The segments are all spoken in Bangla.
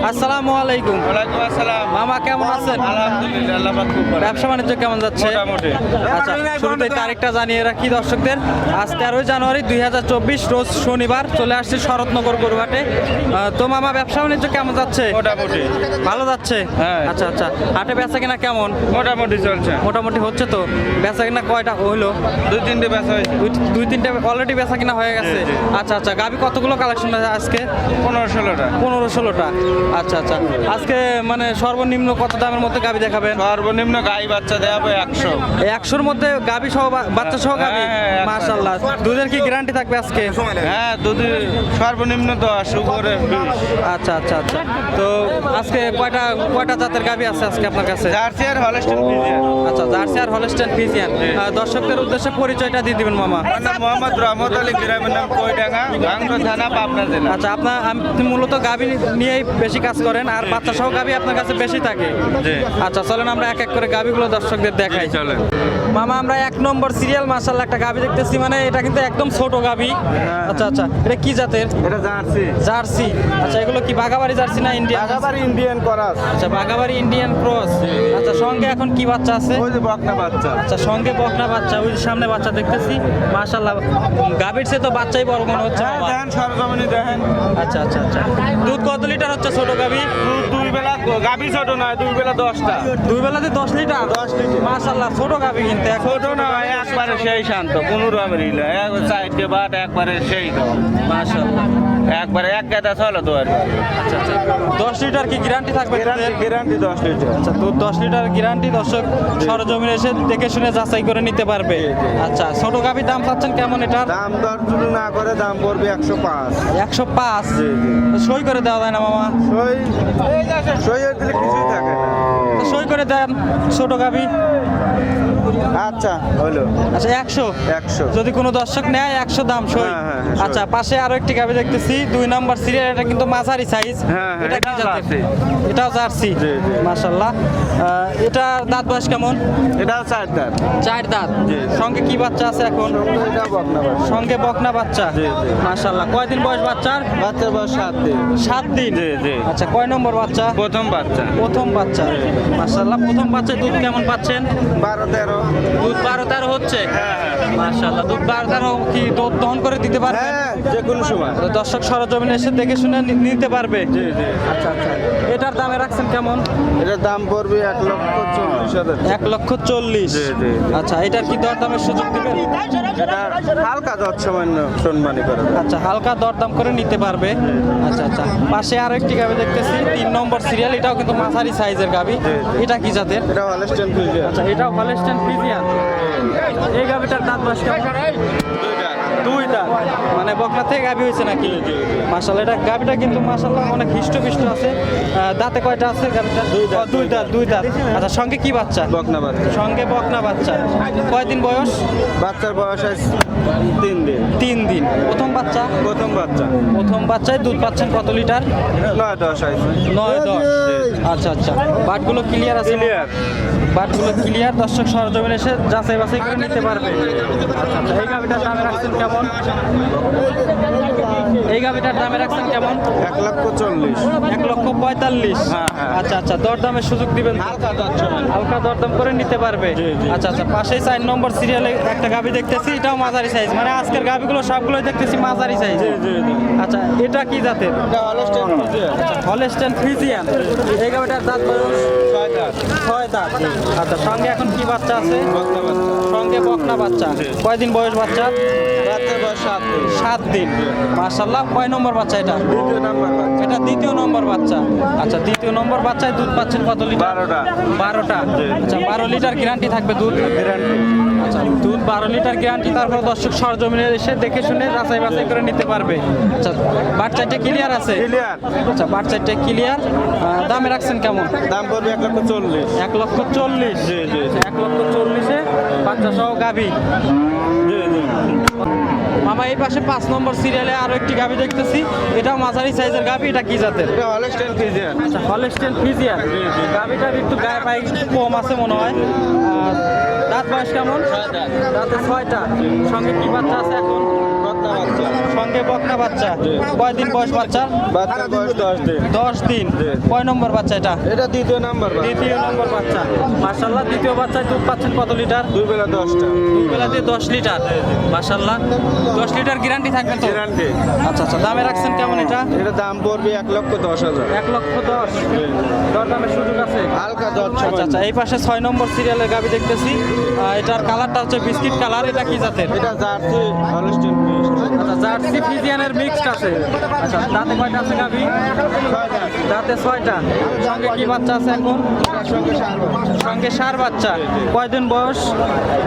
আসসালামু আলাইকুম। ওয়ালাইকুম আসসালাম। মামা কেমন আছেন? আলহামদুলিল্লাহ, আল্লাহ পাক খুব ভালো। ব্যবসা বাণিজ্য কেমন যাচ্ছে? মোটামুটি। আচ্ছা, শুরুতে তারিখটা জানিয়ে রাখি দর্শকদের। আজ 13 জানুয়ারি 2024 রোজ শনিবার চলে আসছে শরৎনগর গরুহাটে। তো মামা ব্যবসা বাণিজ্য কেমন যাচ্ছে? মোটামুটি ভালো যাচ্ছে। হ্যাঁ। আচ্ছা আচ্ছা, হাটে বেচা কিনা কেমন? মোটামুটি চলছে। মোটামুটি হচ্ছে তো। বেচা কিনা কয়টা হলো? দুই তিনটে বেচা হয়েছে। দুই তিনটে অলরেডি বেচা কিনা হয়ে গেছে। জি, জি। আচ্ছা আচ্ছা, গাবি কতগুলো কালেকশন আছে আজকে? 15-16টা। 15-16টা। আচ্ছা আচ্ছা, আজকে মানে সর্বনিম্ন কত দামের মধ্যে গাবি দেখাবেন? সর্বনিম্ন গাই বাচ্চা দেওয়া হবে 100। 100-র মধ্যে গাবি সহ বাচ্চা সহ গাবি? হ্যাঁ, হ্যাঁ, মাশাআল্লাহ। দুধের কি গ্যারান্টি থাকবে আজকে? হ্যাঁ, দুধের সর্বনিম্ন 10, উপরে 20। আচ্ছা আচ্ছা আচ্ছা, তো আজকে কয়টা জাতের গাবি আছে আজকে আপনার কাছে? জার্সি আর হলস্টাইন ফ্রিজিয়ান। আচ্ছা, জার্সি আর হলস্টাইন ফ্রিজিয়ান। দর্শকদের উদ্দেশ্যে পরিচয়টা দিয়ে দিবেন মামা। আমার নাম মোহাম্মদ রহমত আলী, গ্রামের নাম কইডাঙ্গা, ভাঙ্গা থানা, পাবনা জেলা। আচ্ছা, আপনি মূলত গাবি নিয়েই বেশি কাজ করেন আর বাচ্চা সহ গাবি আপনার কাছে বেশি থাকে? জি। আচ্ছা, চলেন আমরা এক এক করে গাবিগুলো দর্শকদের দেখাই। চলেন। মামা, আমরা 1 নম্বর সিরিয়াল মাশাআল্লাহ একটা গাবি দেখতেছি, মানে এটা কিন্তু একদম ছোট গাবি। আচ্ছা আচ্ছা, এটা কি জাতের? এটা জার্সি। জার্সি। আচ্ছা, এগুলো কি বাগাবাড়ি জার্সি না ইন্ডিয়ান? বাগাবাড়ি ইন্ডিয়ান করাস। আচ্ছা, বাগাবাড়ি ইন্ডিয়ান ক্রস। আচ্ছা, সঙ্গে এখন কি বাচ্চা আছে? ওই যে বকনা বাচ্চা। আচ্ছা, সঙ্গে বকনা বাচ্চা, ওই যে সামনে বাচ্চা দেখতেছি। মাশাআল্লাহ, গাবির চেয়ে তো বাচ্চাই বড় মনে হচ্ছে হ্যাঁ, মামা। দেখেন সরজমিনে দেখেন। আচ্ছা আচ্ছা আচ্ছা, দুধ কত লিটার হচ্ছে ছোট গাবি? দুই বেলা গাবি ছোট নয়, দুই বেলা 10টা। দুই বেলাতে 10 লিটার? 10 লিটার। মাশাআল্লাহ, ছোট গাবি কিন্তু ছোট নয়, একবারে সেই শান্ত, কোনো রকমের ইলা, এক চারটে বাট একবারে সেই দাও, মাশাআল্লাহ। একবারে এক গাদা চলো তো আর। আচ্ছা আচ্ছা, 10 লিটার কি গ্যারান্টি থাকবে? Guarantee 10 litre. আচ্ছা, দুধ 10 লিটার গ্যারান্টি। দর্শক সরজমিনে এসে দেখে শুনে যাচাই করে নিতে পারবে। আচ্ছা, ছোট গাবির দাম চাচ্ছেন কেমন এটার? দাম দর যদি না করে দাম পড়বে 105। 105? জি, জি। সই করে দেওয়া যায় না মামা? সই সই হয়ে দিলে কিছুই থাকে না। তো সই করে দেন ছোট গাবি। আচ্ছা হলো। আচ্ছা, 100 যদি কোনো দর্শক নেয় 100 দাম সই। হ্যাঁ, হ্যাঁ, সই। আচ্ছা, পাশে আরো একটি গাবি দেখতেছি 2 নম্বর সিরিয়াল, এটা কিন্তু মাঝারি সাইজ। হ্যাঁ, হ্যাঁ, এটা কি এটাও জাতের? জার্সি। এটাও জার্সি। জি, জি। মাশাআল্লাহ। এটা দাঁত বয়স কেমন? এটাও 4 দাঁত। 4 দাঁত। জি। সঙ্গে কি বাচ্চা আছে এখন? এটা বকনা বাচ্চা। সঙ্গে বকনা বাচ্চা। জি, জি। মাশাআল্লাহ, কয়দিন বয়স বাচ্চার? বাচ্চার বয়স 7 দিন। 7 দিন। জি, জি। আচ্ছা, কয় নম্বর বাচ্চা? প্রথম বাচ্চা। প্রথম বাচ্চা। মাশাআল্লাহ, প্রথম বাচ্চায় দুধ কেমন পাচ্ছেন? 12-13। দুধ 12-13 হচ্ছে? হ্যাঁ, হ্যাঁ। মাশাআল্লাহ, দুধ 12-13 কি দুধ দহন করে দিতে পারবেন? হ্যাঁ, যে কোনো সময়। দর্শক সরজমিনে এসে দেখে শুনে নিতে পারবে। জি, জি। আচ্ছা আচ্ছা, এটার দামে রাখছেন কেমন? এটার দাম পড়বে 1,40,000। 1,40,000। জি, জি। আচ্ছা, এটার কি দরদামের সুযোগ দিবেন? এটা হালকা দর সামান্য সম্মানী করে। আচ্ছা, হালকা দরদাম করে নিতে পারবে। আচ্ছা আচ্ছা, পাশে আরো একটি গাবি দেখতেছি 3 নম্বর সিরিয়াল, এটাও কিন্তু মাঝারি সাইজের গাবি। জি, জি। এটা কি জাতের? এটা হলস্টাইন ফ্রিজিয়ান। আচ্ছা, এটাও হলস্টাইন ফ্রিজিয়ান। এই গাবিটার দাঁত বয়স কেমন? 2 দাঁত। মানে বকনা থেকে গাবি হয়েছে নাকি? মাশাআল্লাহ, এটা গাবিটা কিন্তু মাশাআল্লাহ অনেক হিষ্টপিষ্ট আছে। দাঁতে কয়টা আছে গাবিটা? 2 দাঁত। 2 দাঁত। আচ্ছা, সঙ্গে কি বাচ্চা? বকনা বাচ্চা। সঙ্গে বকনা বাচ্চা। কয়দিন বয়স? বাচ্চার বয়স আছে 3 দিন। 3 দিন। প্রথম বাচ্চা? প্রথম বাচ্চা। প্রথম বাচ্চায় দুধ পাচ্ছেন কত লিটার? 9-10 আছে। 9-10। আচ্ছা আচ্ছা, বাটগুলো ক্লিয়ার আছে? ক্লিয়ার। বাটগুলো ক্লিয়ার। দর্শক সরজমিনে এসে যাচাই বাছাই করে নিতে পারবে। আচ্ছা আচ্ছা, এই গাবিটার দামে রাখছেন কেমন? এই গাবিটার দামে রাখছেন কেমন? 1,40,000। 1,45,000। হ্যাঁ, হ্যাঁ। আচ্ছা আচ্ছা, দরদামের সুযোগ দিবেন? হালকা দর সামান্য। হালকা দরদাম করে নিতে পারবে। জি, জি। আচ্ছা আচ্ছা, পাশেই 4 নম্বর সিরিয়ালে একটা গাবি দেখতেছি, এটাও মাঝারি সাইজ। মানে আজকের গাবিগুলো সবগুলোই দেখতেছি মাঝারি সাইজ। জি, জি, জি। আচ্ছা, এটা কি জাতের? এটা হলস্টাইন ফ্রিজিয়ান। Holstein Friesian. এই গাবিটার দাঁত বয়স 6 দাঁত। 6 দাঁত। আচ্ছা, সঙ্গে এখন কি বাচ্চা আছে? বকনা বাচ্চা। সঙ্গে বকনা বাচ্চা। জি। কয়দিন বয়স বাচ্চা? বাচ্চার বয়স 7 দিন। 7 দিন। মাশাআল্লাহ, কয় নম্বর বাচ্চা এটা? 2 নাম্বার বাচ্চা। এটা 2য় নম্বর বাচ্চা। আচ্ছা, 2য় নম্বর বাচ্চায় দুধ পাচ্ছেন কত লিটার? 12টা। 12টা। জি। আচ্ছা, 12 লিটার গ্যারান্টি থাকবে দুধ? গ্যারান্টি। আচ্ছা, দুধ 12 লিটার গ্যারান্টি। তারপর দর্শক সরজমিনে এসে দেখে শুনে যাচাই বাছাই করে নিতে পারবে। আচ্ছা, বাট চারটে ক্লিয়ার আছে? ক্লিয়ার। আচ্ছা, বাট চারটে ক্লিয়ার। দামে রাখছেন কেমন? দাম পড়বে 1,40,000। 1,40,000। জি, জি। 1,40,000-এ বাচ্চা সহ গাভী। জি, জি। মামা, এই পাশে 5 নম্বর সিরিয়ালে আরো একটি গাভী দেখতেছি, এটাও মাঝারি সাইজের গাভী। এটা কি জাতের? এটা হলস্টাইন ফ্রিজিয়ান। আচ্ছা, হলস্টাইন ফ্রিজিয়ান। গাভীটার একটু গায়ে পায়ে কম আছে মনে হয়। আর দাঁত বয়স কেমন? দাঁতে 6টা। সঙ্গে কি বাচ্চা আছে এখন? বকনা বাচ্চা। সঙ্গে বকনা বাচ্চা। কয়দিন বয়স বাচ্চার? বাচ্চার বয়স 10 দিন। 10 দিন। কয় নম্বর বাচ্চা এটা? এটা দ্বিতীয় নাম্বার বাচ্চা। দ্বিতীয় নম্বর বাচ্চা। মাশাআল্লাহ, দ্বিতীয় বাচ্চায় দুধ পাচ্ছেন কত লিটার? দুই বেলা 10টা। দুই বেলাতে 10 লিটার। মাশাআল্লাহ, 10 লিটার গ্যারান্টি থাকবে তো? গ্যারান্টি। আচ্ছা আচ্ছা, দামে রাখছেন কেমন এটা? এটা দাম পড়বে 1,10,000। 1,10,000। দরদামের সুযোগ আছে? হালকা দর আচ্ছা আচ্ছা, এই পাশে 6 নম্বর সিরিয়ালের গাবি দেখতেছি। এটার কালারটা হচ্ছে বিস্কিট কালার। এটা কি জাতের? এটা জার্সি হলস্টিন মিক্স। আচ্ছা, জার্সি ফ্রিজিয়ানের মিক্সড আছে। আচ্ছা, দাঁতে কয়টা আছে গাবি? দাঁতে 6টা। সঙ্গে কি বাচ্চা আছে এখন? সঙ্গে সার সঙ্গে সার বাচ্চা। কয়দিন বয়স?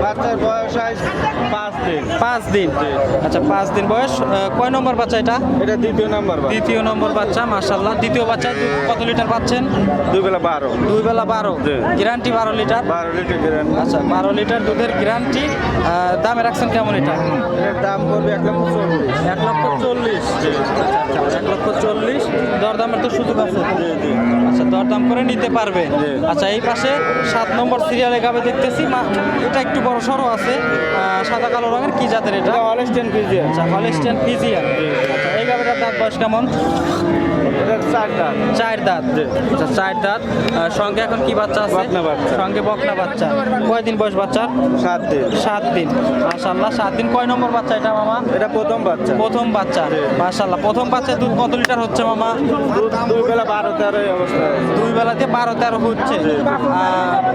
বাচ্চার বয়স আজ 5 দিন। 5 দিন। আচ্ছা, 5 দিন বয়স। কয় নম্বর বাচ্চা এটা? এটা দ্বিতীয় নাম্বার বাচ্চা। দ্বিতীয় নম্বর বাচ্চা। মাশাআল্লাহ, দ্বিতীয় বাচ্চায় দুধ কত লিটার পাচ্ছেন? দুই বেলা 12। দুই বেলা 12। জি। Guarantee 12 litre. 12 litre guarantee. আচ্ছা, 12 লিটার দুধের গ্যারান্টি। দামে রাখছেন কেমন এটা? এর দাম পড়বে 1,40,000। 1,40,000। আচ্ছা, 1,40,000। দরদামের তো সুযোগ আছে? আচ্ছা, দরদাম করে নিতে পারবে। আচ্ছা, এই পাশে 7 নম্বর সিরিয়ালে গাবে দেখতেছি। এটা একটু বড় সড়ো আছে, সাদা কালো রঙের। কি জাতের এটা? এটা হলস্টিন ফ্রিজিয়ান। আচ্ছা, হলস্টিয়ান ফ্রিজিয়ান। আচ্ছা, এই গাবিটার দাঁত বয়স কেমন? এটা 4 দাঁত। 4 দাঁত। আচ্ছা, 4 দাঁত। সঙ্গে এখন কি বাচ্চা আছে? বকনা বাচ্চা। সঙ্গে বকনা বাচ্চা। কয়দিন বয়স বাচ্চার? 7 দিন। 7 দিন। মাশাআল্লাহ, 7 দিন। কয় নম্বর বাচ্চা এটা মামা? এটা প্রথম বাচ্চা। প্রথম বাচ্চা। মাশাআল্লাহ, প্রথম বাচ্চায় দুধ কত লিটার হচ্ছে মামা? দুধ দুই বেলা 12-13 এই অবস্থা। দুই বেলাতে 12-13 হচ্ছে।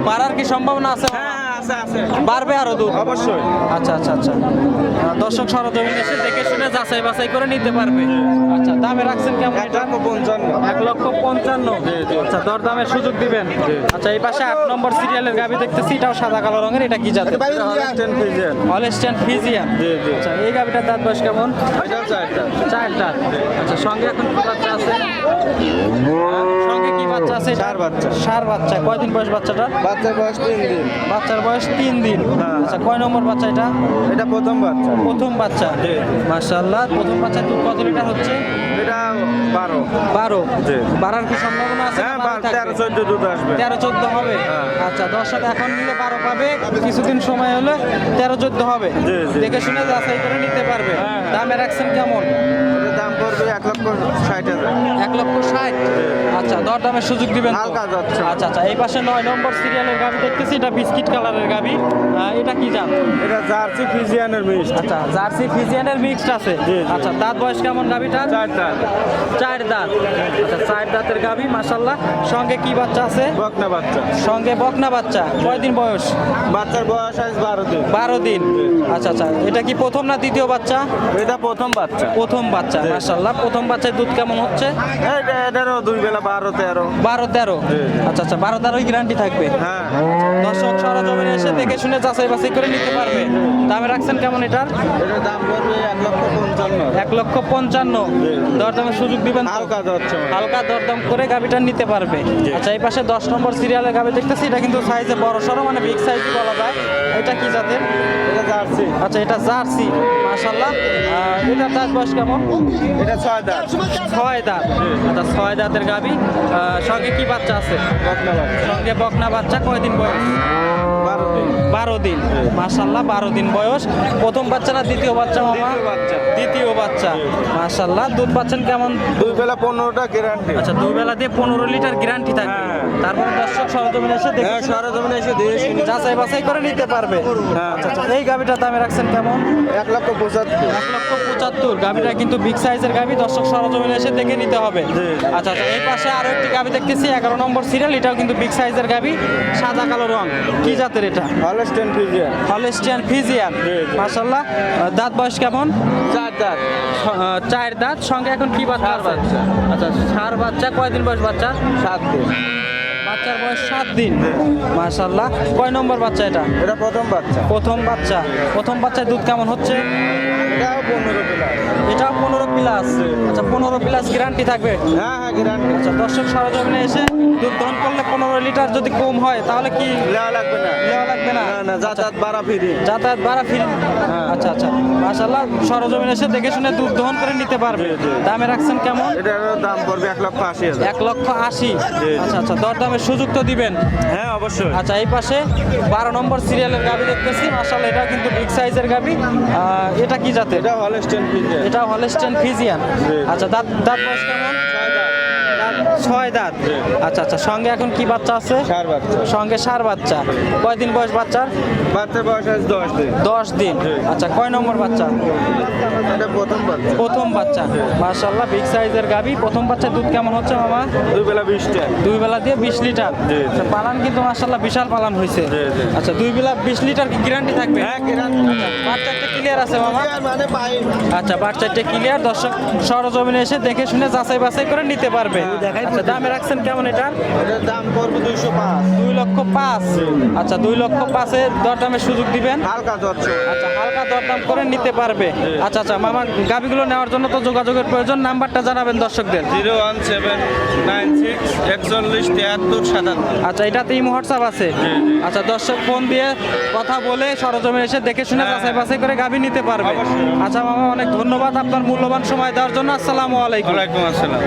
বাড়ার কি সম্ভাবনা আছে? আছে। বাড়বে আরো দুধ? অবশ্যই। আচ্ছা আচ্ছা আচ্ছা, দর্শক সরজমিন এসে দেখে শুনে যাচাই বাছাই করে নিতে পারবে। আচ্ছা, দামে রাখছেন কেমন এটা? 1,55,000। 1,55,000। আচ্ছা, দরদামের সুযোগ দিবেন। আচ্ছা, এই পাশে 8 নম্বর সিরিয়ালের গাবি দেখতেছি। এটাও সাদা কালো রঙের। এটা কি জাতের? এটা হলস্টিন ফ্রিজিয়ান। Holstein Friesian. আচ্ছা, এই গাবিটার দাঁত বয়স কেমন? এটা 4 দাঁত। 4 দাঁত। আচ্ছা, সঙ্গে এখন কি বাচ্চা আছে? সঙ্গে কি বাচ্চা আছে? ষাঁড় বাচ্চা। ষাঁড় বাচ্চা। কয়দিন বয়স বাচ্চাটার? বাচ্চার বয়স 3 দিন। বাচ্চার বয়স 3 দিন। হ্যাঁ। আচ্ছা, কয় নম্বর বাচ্চা এটা? এটা প্রথম বাচ্চা। প্রথম বাচ্চা। মাশাআল্লাহ, প্রথম বাচ্চার দুধ কত লিটার হচ্ছে? এটা 12। 12। জি। বাড়ার কি সম্ভাবনা আছে? হ্যাঁ, না বাড়তে থাকবে? 13-14 দুধ আসবে। 13-14 হবে। হ্যাঁ। আচ্ছা, দর্শক এখন নিলে 12 পাবে, কিছুদিন সময় হলে 13-14 হবে। জি, জি। দেখে শুনে যাচাই করে নিতে পারবে। হ্যাঁ, হ্যাঁ। দামে রাখছেন কেমন? এটার দাম পড়বে 1,60,000। 1,60,000। আচ্ছা, দরদামের সুযোগ দিবেন তো? হালকা যাচ্ছে। আচ্ছা আচ্ছা, এই পাশে 9 নম্বর সিরিয়ালের গাবি দেখতেছি। এটা বিস্কিট কালারের গাবি। এটা কি জাত? এটা জার্সি ফ্রিজিয়ানের মিক্স। আচ্ছা, জার্সি ফ্রিজিয়ানের মিক্সড আছে। জি, জি। আচ্ছা, দাঁত বয়স কেমন গাবিটা? 4 দাঁত। 4 দাঁত। আচ্ছা, 4 দাঁতের গাবি। মাশাআল্লাহ, সঙ্গে কি বাচ্চা আছে? বকনা বাচ্চা। সঙ্গে বকনা বাচ্চা। কয়দিন বয়স? বাচ্চার বয়স আজ 12 দিন। 12 দিন। আচ্ছা আচ্ছা, এটা কি প্রথম না দ্বিতীয় বাচ্চা? এটা প্রথম বাচ্চা। প্রথম বাচ্চা। মাশাআল্লাহ, প্রথম বাচ্চায় দুধ কেমন হচ্ছে? এটারও দুই বেলা 12-13। 12-13। জি। আচ্ছা আচ্ছা, 12-13 গ্যারান্টি থাকবে। হ্যাঁ। দর্শক সরজমিনে এসে দেখে শুনে যাচাই বাছাই করে নিতে পারবে। দামে রাখছেন কেমন এটার? এটার দাম পড়বে 1,55,000। 1,55,000। দরদামের সুযোগ দিবেন তো? হালকা যাচ্ছে। হালকা দরদাম করে গাবিটা নিতে পারবে। আচ্ছা, এই পাশে 10 নম্বর সিরিয়ালে গাবি দেখতেছি। এটা কিন্তু সাইজে বড় সড়ো, মানে বিগ সাইজ বলা যায়। এটা কি জাতের? এটা জার্সি। আচ্ছা, এটা জার্সি। মাশাআল্লাহ, এটার দাঁত বয়স কেমন? এটা 6 দাঁত। 6 দাঁত। আচ্ছা, 6 দাঁতের গাবি। সঙ্গে কি বাচ্চা আছে? বকনা বাচ্চা। সঙ্গে বকনা বাচ্চা। কয়দিন বয়স? 12 দিন। 12 দিন। মাশাআল্লাহ, 12 দিন বয়স। প্রথম বাচ্চা না দ্বিতীয় বাচ্চা মামা? দ্বিতীয় বাচ্চা। দ্বিতীয় বাচ্চা। মাশাআল্লাহ, দুধ পাচ্ছেন কেমন? দুই বেলা 15টা গ্যারান্টি। আচ্ছা, দুই বেলা দিয়ে 15 লিটার গ্যারান্টি থাকবে। হ্যাঁ। তারপরে দর্শক সরজমিনে এসে দেখে হ্যাঁ, সরজমিনে এসে দিয়ে যাচাই বাছাই করে নিতে পারবে। হ্যাঁ। আচ্ছা আচ্ছা, এই গাবিটার দামে রাখছেন কেমন? 1,75,000। 1,75,000। গাবিটা কিন্তু বিগ সাইজের গাবি। দর্শক সরজমিনে এসে দেখে নিতে হবে। জি। আচ্ছা আচ্ছা, এই পাশে আরো একটি গাবি দেখতেছি। 11 নম্বর সিরিয়াল। এটাও কিন্তু বিগ সাইজের গাবি, সাদা কালো রং। কি জাতের এটা? Holstein Friesian. Holstein Friesian. জি, জি। মাশাআল্লাহ, দাঁত বয়স কেমন? 4 দাঁত। 4 দাঁত। সঙ্গে এখন কি বাচ্চা ষাঁড় আছে? বাচ্চা। আচ্ছা, ষাঁড় বাচ্চা। কয়দিন বয়স বাচ্চা? 7 দিন। বাচ্চার বয়স 7 দিন। মাশাআল্লাহ, কয় নম্বর বাচ্চা এটা? এটা প্রথম বাচ্চা। প্রথম বাচ্চা। প্রথম বাচ্চায় দুধ কেমন হচ্ছে? এটাও 15 প্লাস। এটাও 15 প্লাস। আচ্ছা, 15 প্লাস গ্যারান্টি থাকবে। হ্যাঁ হ্যাঁ, গ্যারান্টি। আচ্ছা, দর্শক সরজমিনে এসে দুধ দহন করলে 15 লিটার যদি কম হয় তাহলে কি লেওয়া লাগবে না। নেওয়া লাগবে না? না না, যাতায়াত ভাড়া ফ্রি। যাতায়াত ভাড়া ফ্রি। হ্যাঁ। আচ্ছা আচ্ছা, মাশাআল্লাহ, সরজমিনে এসে দেখে শুনে দুধ দহন করে নিতে পারবে। জি, জি। দামে রাখছেন কেমন? এটারও দাম পড়বে 1,80,000। 1,80,000। জি। আচ্ছা আচ্ছা, দরদামের সুযোগ তো দিবেন। হ্যাঁ, অবশ্যই। আচ্ছা, এই পাশে 12 নম্বর সিরিয়ালের গাবি দেখতেছি। মাশাআল্লাহ, এটা কিন্তু বিগ সাইজের গাবি। এটা কি জাত? জাতের? এটা হলস্টেইন ফ্রিজিয়ান। এটা হলস্টেইন ফ্রিজিয়ান। জি। আচ্ছা, দাঁত দাঁত বয়স কেমন? ছয় দাঁত। জি। আচ্ছা আচ্ছা, সঙ্গে এখন কি বাচ্চা আছে? ষাঁড় বাচ্চা। সঙ্গে ষাঁড় বাচ্চা। কয়দিন বয়স বাচ্চার? বাচ্চার বয়স আছে 10 দিন। 10 দিন। জি। আচ্ছা, কয় নম্বর বাচ্চা? এটা প্রথম বাচ্চা। প্রথম বাচ্চা। মাশাআল্লাহ, বিগ সাইজের গাভী। প্রথম বাচ্চার দুধ কেমন হচ্ছে মামা? 2 বেলা 20 টা। 2 বেলা দিয়ে 20 লিটার। জি, জি। আচ্ছা, পালান কিন্তু মাশাআল্লাহ বিশাল পালান হয়েছে। জি, জি। আচ্ছা, 2 বেলা 20 লিটার কি গ্যারান্টি থাকবে? হ্যাঁ, কিরান। বাচ্চাটা ক্লিয়ার আছে মামা? মানে পাই। আচ্ছা, বাচ্চাটা ক্লিয়ার। দর্শক সরজমিনে এসে দেখে শুনে যাচাই বাছাই করে নিতে পারবে। আচ্ছা, দামে রাখছেন কেমন এটার? এটার দাম পড়বে 205। 2,05,000। আচ্ছা, 2,05,000 এর দরদামের সুযোগ দিবেন? হালকা দরছ। আচ্ছা, হালকা দরদাম করে নিতে পারবে। আচ্ছা আচ্ছা মামা, গাভিগুলো নেওয়ার জন্য তো যোগাযোগের প্রয়োজন। নাম্বারটা জানাবেন দর্শকদের। 01796417377। আচ্ছা, এটাতে ইমো হোয়াটসঅ্যাপ আছে? আচ্ছা, দর্শক ফোন দিয়ে কথা বলে সরজমিনে এসে দেখে শুনে যাচাই বাছাই করে গাভি নিতে পারবে। অবশ্যই। আচ্ছা মামা, অনেক ধন্যবাদ আপনার মূল্যবান সময় দেওয়ার জন্য। আসসালামু আলাইকুম। ওয়ালাইকুম আসসালাম।